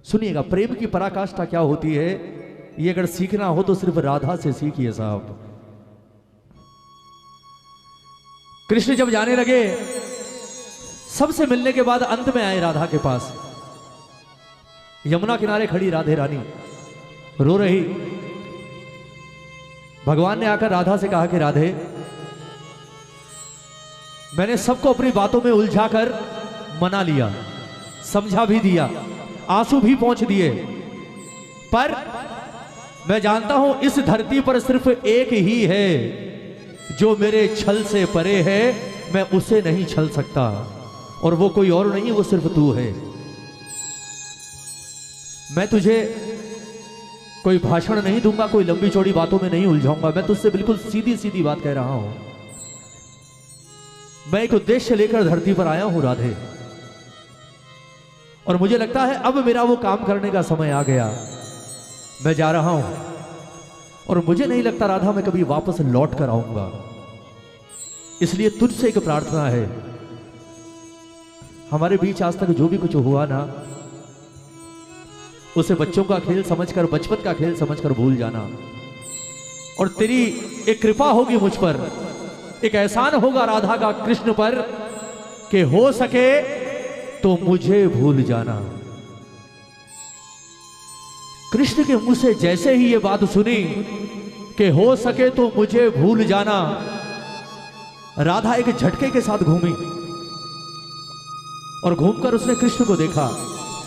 सुनिएगा, प्रेम की पराकाष्ठा क्या होती है, ये अगर सीखना हो तो सिर्फ राधा से सीखिए साहब। कृष्ण जब जाने लगे, सबसे मिलने के बाद अंत में आए राधा के पास। यमुना किनारे खड़ी राधे रानी रो रही। भगवान ने आकर राधा से कहा कि राधे, मैंने सबको अपनी बातों में उलझाकर मना लिया, समझा भी दिया, आंसू भी पोंछ दिए, पर मैं जानता हूं इस धरती पर सिर्फ एक ही है जो मेरे छल से परे है, मैं उसे नहीं छल सकता, और वो कोई और नहीं, वो सिर्फ तू है। मैं तुझे कोई भाषण नहीं दूंगा, कोई लंबी चौड़ी बातों में नहीं उलझाऊंगा, मैं तुझसे बिल्कुल सीधी सीधी बात कह रहा हूं। मैं एक उद्देश्य लेकर धरती पर आया हूं राधे, और मुझे लगता है अब मेरा वो काम करने का समय आ गया। मैं जा रहा हूं, और मुझे नहीं लगता राधा मैं कभी वापस लौट कर आऊंगा। इसलिए तुझसे एक प्रार्थना है, हमारे बीच आज तक जो भी कुछ हुआ ना, उसे बच्चों का खेल समझकर, बचपन का खेल समझकर भूल जाना, और तेरी एक कृपा होगी मुझ पर, एक एहसान होगा राधा का कृष्ण पर, कि हो सके तो मुझे भूल जाना। कृष्ण के मुंह से जैसे ही ये बात सुनी कि हो सके तो मुझे भूल जाना, राधा एक झटके के साथ घूमी, और घूमकर उसने कृष्ण को देखा।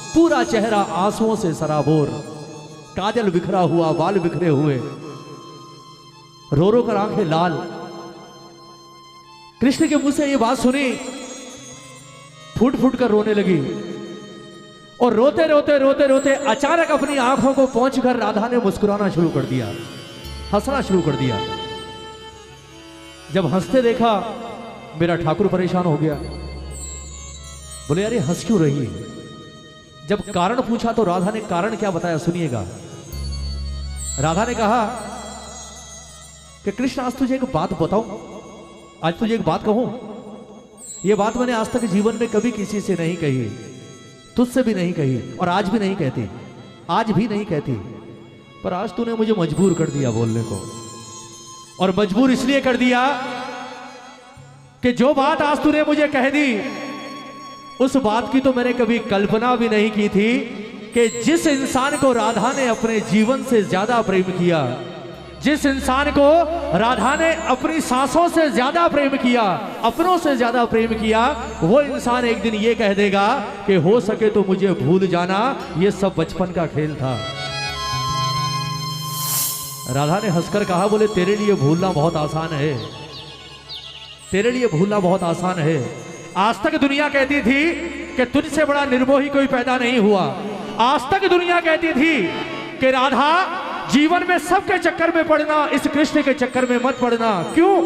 पूरा चेहरा आंसुओं से सराबोर, काजल बिखरा हुआ, बाल बिखरे हुए, रो रो कर आंखें लाल। कृष्ण के मुंह से ये बात सुनी, फूट फूट कर रोने लगी, और रोते रोते रोते रोते अचानक अपनी आंखों को पोंछकर राधा ने मुस्कुराना शुरू कर दिया, हंसना शुरू कर दिया। जब हंसते देखा, मेरा ठाकुर परेशान हो गया, बोले यार ये हंस क्यों रही है? जब कारण पूछा तो राधा ने कारण क्या बताया, सुनिएगा। राधा ने कहा कि कृष्ण आज तुझे एक बात बताऊं, आज तुझे एक बात कहूं, यह बात मैंने आज तक जीवन में कभी किसी से नहीं कही, तुझसे भी नहीं कही, और आज भी नहीं कहती, आज भी नहीं कहती, पर आज तूने मुझे मजबूर कर दिया बोलने को। और मजबूर इसलिए कर दिया कि जो बात आज तूने मुझे कह दी, उस बात की तो मैंने कभी कल्पना भी नहीं की थी कि जिस इंसान को राधा ने अपने जीवन से ज्यादा प्रेम किया, जिस इंसान को राधा ने अपनी सांसों से ज्यादा प्रेम किया, अपनों से ज्यादा प्रेम किया, वो इंसान एक दिन ये कह देगा कि हो सके तो मुझे भूल जाना, ये सब बचपन का खेल था। राधा ने हंसकर कहा, बोले तेरे लिए भूलना बहुत आसान है, तेरे लिए भूलना बहुत आसान है। आज तक दुनिया कहती थी कि तुझसे बड़ा निर्मोही कोई पैदा नहीं हुआ। आज तक दुनिया कहती थी कि राधा जीवन में सबके चक्कर में पड़ना, इस कृष्ण के चक्कर में मत पड़ना। क्यों?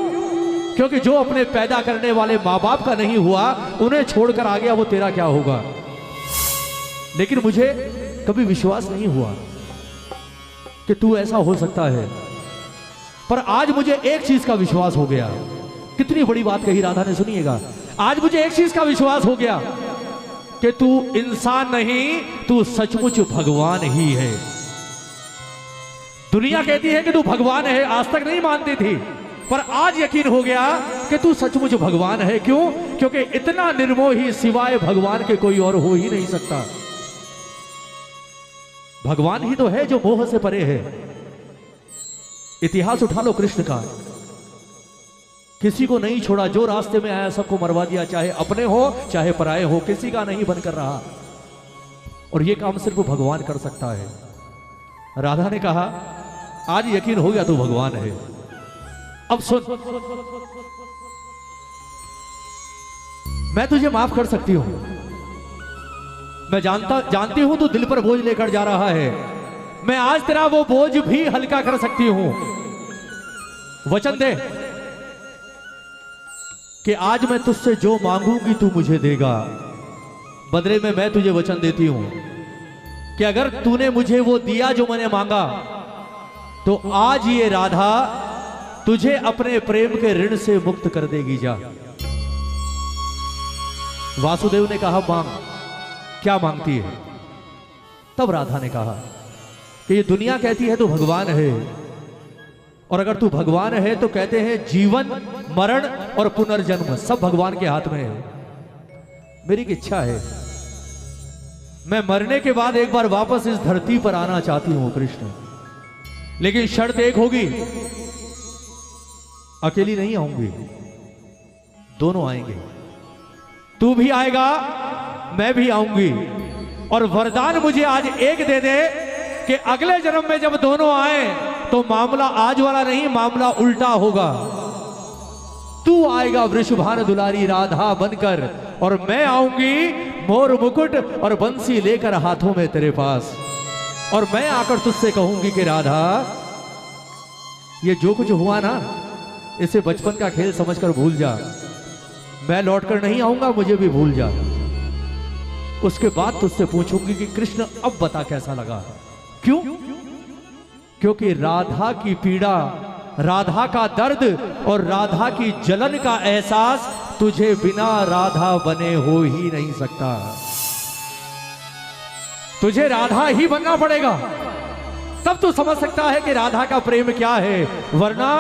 क्योंकि जो अपने पैदा करने वाले माँ बाप का नहीं हुआ, उन्हें छोड़कर आ गया, वो तेरा क्या होगा। लेकिन मुझे कभी विश्वास नहीं हुआ कि तू ऐसा हो सकता है, पर आज मुझे एक चीज का विश्वास हो गया। कितनी बड़ी बात कही राधा ने, सुनिएगा। आज मुझे एक चीज का विश्वास हो गया कि तू इंसान नहीं, तू सचमुच भगवान ही है। दुनिया कहती है कि तू भगवान है, आज तक नहीं मानती थी, पर आज यकीन हो गया कि तू सचमुच भगवान है। क्यों? क्योंकि इतना निर्मोही सिवाय भगवान के कोई और हो ही नहीं सकता। भगवान ही तो है जो मोह से परे है। इतिहास उठा लो कृष्ण का, किसी को नहीं छोड़ा, जो रास्ते में आया सबको मरवा दिया, चाहे अपने हो चाहे पराए हो, किसी का नहीं बनकर रहा। और यह काम सिर्फ भगवान कर सकता है। राधा ने कहा, आज यकीन हो गया तू भगवान है। अब सुन, मैं तुझे माफ कर सकती हूं, मैं जानती हूं तू दिल पर बोझ लेकर जा रहा है, मैं आज तेरा वो बोझ भी हल्का कर सकती हूं। वचन दे कि आज मैं तुझसे जो मांगूंगी तू मुझे देगा। बदले में मैं तुझे वचन देती हूं कि अगर तूने मुझे वो दिया जो मैंने मांगा, तो आज ये राधा तुझे अपने प्रेम के ऋण से मुक्त कर देगी। जा। वासुदेव ने कहा, मांग। क्या मांगती है? तब राधा ने कहा कि ये दुनिया कहती है तू भगवान है, और अगर तू भगवान है तो कहते हैं जीवन मरण और पुनर्जन्म सब भगवान के हाथ में है। मेरी एक इच्छा है, मैं मरने के बाद एक बार वापस इस धरती पर आना चाहती हूं कृष्ण, लेकिन शर्त एक होगी, अकेली नहीं आऊंगी, दोनों आएंगे। तू भी आएगा, मैं भी आऊंगी, और वरदान मुझे आज एक दे दे कि अगले जन्म में जब दोनों आए तो मामला आज वाला नहीं, मामला उल्टा होगा। तू आएगा वृषभान दुलारी राधा बनकर, और मैं आऊंगी मोर मुकुट और बंसी लेकर हाथों में तेरे पास, और मैं आकर तुझसे कहूंगी कि राधा ये जो कुछ हुआ ना इसे बचपन का खेल समझकर भूल जा, मैं लौटकर नहीं आऊंगा, मुझे भी भूल जा। उसके बाद तुझसे पूछूंगी कि कृष्ण अब बता कैसा लगा। क्यों? क्योंकि राधा की पीड़ा, राधा का दर्द और राधा की जलन का एहसास तुझे बिना राधा बने हो ही नहीं सकता। तुझे राधा ही बनना पड़ेगा, तब तू समझ सकता है कि राधा का प्रेम क्या है, वरना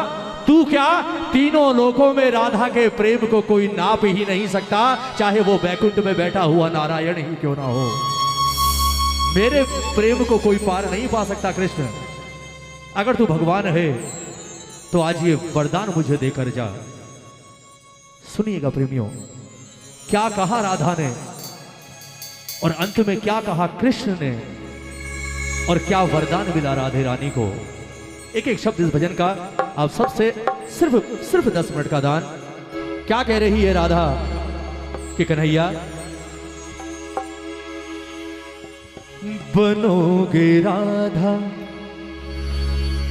तू क्या तीनों लोकों में राधा के प्रेम को कोई नाप ही नहीं सकता, चाहे वो बैकुंठ में बैठा हुआ नारायण ही क्यों ना हो। मेरे प्रेम को कोई पार नहीं पा सकता कृष्ण। अगर तू भगवान है तो आज ये वरदान मुझे देकर जा। सुनिएगा प्रेमियों, क्या कहा राधा ने और अंत में क्या कहा कृष्ण ने, और क्या वरदान मिला राधे रानी को। एक एक शब्द इस भजन का आप सबसे सिर्फ 10 मिनट का दान। क्या कह रही है राधा कि कन्हैया बनोगे राधा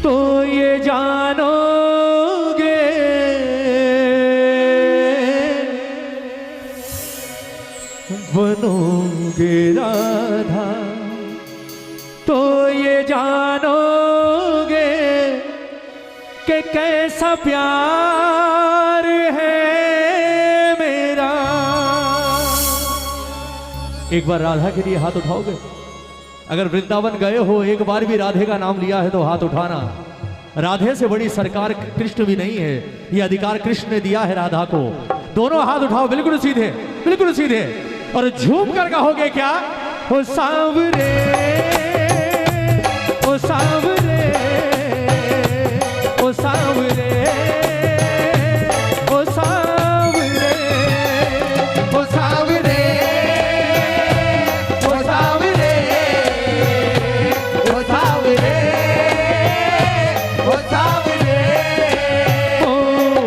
तो ये जानोगे, बनोगे राधा तो ये जानोगे कि कैसा प्यार है मेरा। एक बार राधा के लिए हाथ उठाओगे? अगर वृंदावन गए हो, एक बार भी राधे का नाम लिया है तो हाथ उठाना। राधे से बड़ी सरकार कृष्ण भी नहीं है, ये अधिकार कृष्ण ने दिया है राधा को। दोनों हाथ उठाओ, बिल्कुल सीधे, बिल्कुल सीधे, और झूम कर कहोगे क्या? ओ सांवरे, ओ सांवरे, ओ सांवरे, ओ सांवरे, ओ सांवरे, ओ सांवरे, ओ सांवरे, ओ सांवरे। ओ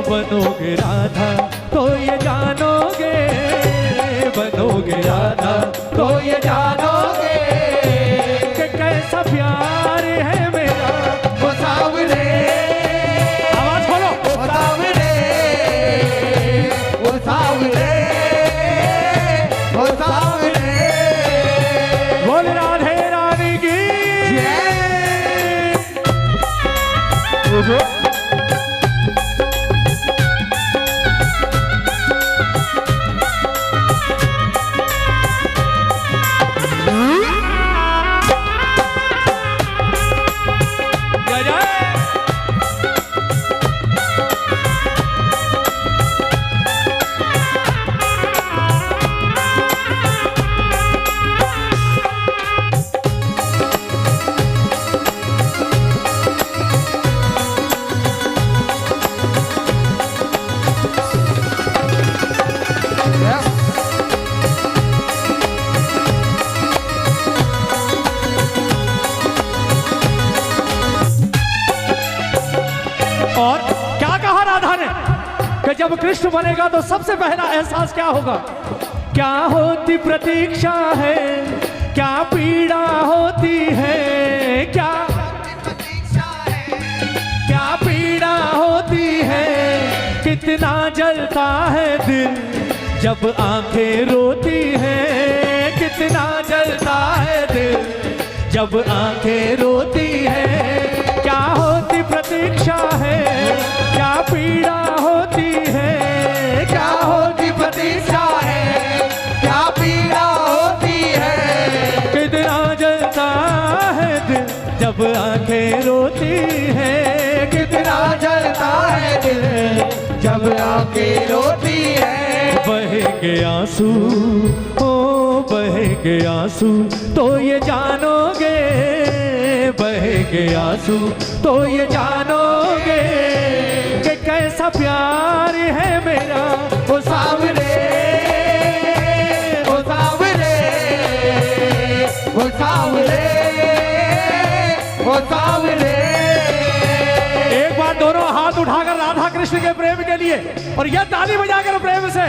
बनोगे राधा तो ये जानोगे, बनोगे राधा तो ये जानोगे कि कैसा प्यार है मेरा। ओ सांवरे, आवाज खोलो, ओ सांवरे, ओ सांवरे, ओ सांवरे। बोल राधे रानी की जय। और क्या कहा राधा ने कि जब कृष्ण बनेगा तो सबसे पहला एहसास क्या होगा? क्या होती प्रतीक्षा है, क्या पीड़ा होती है, क्या क्या पीड़ा होती है, कितना जलता है दिल जब आंखें रोती है, कितना जलता है दिल जब आंखें रोती है। क्या होती प्रतीक्षा है, क्या पीड़ा होती है, क्या होती प्रतीक्षा है, क्या पीड़ा होती है, कितना जलता जब आंखें रोती हैं, कितना जलता है दिल जब आंखें रोती है। बहेंगे आंसू, ओ बहेंगे आंसू तो ये जानोगे, बहेंगे आंसू तो ये जानोगे कि कैसा प्यार है मेरा ओ सावरे, ओ सावरे, ओ सावरे, ओ सावरे। एक बार दोनों हाथ उठाकर राधा कृष्ण के प्रेम के लिए और यह ताली बजाकर प्रेम से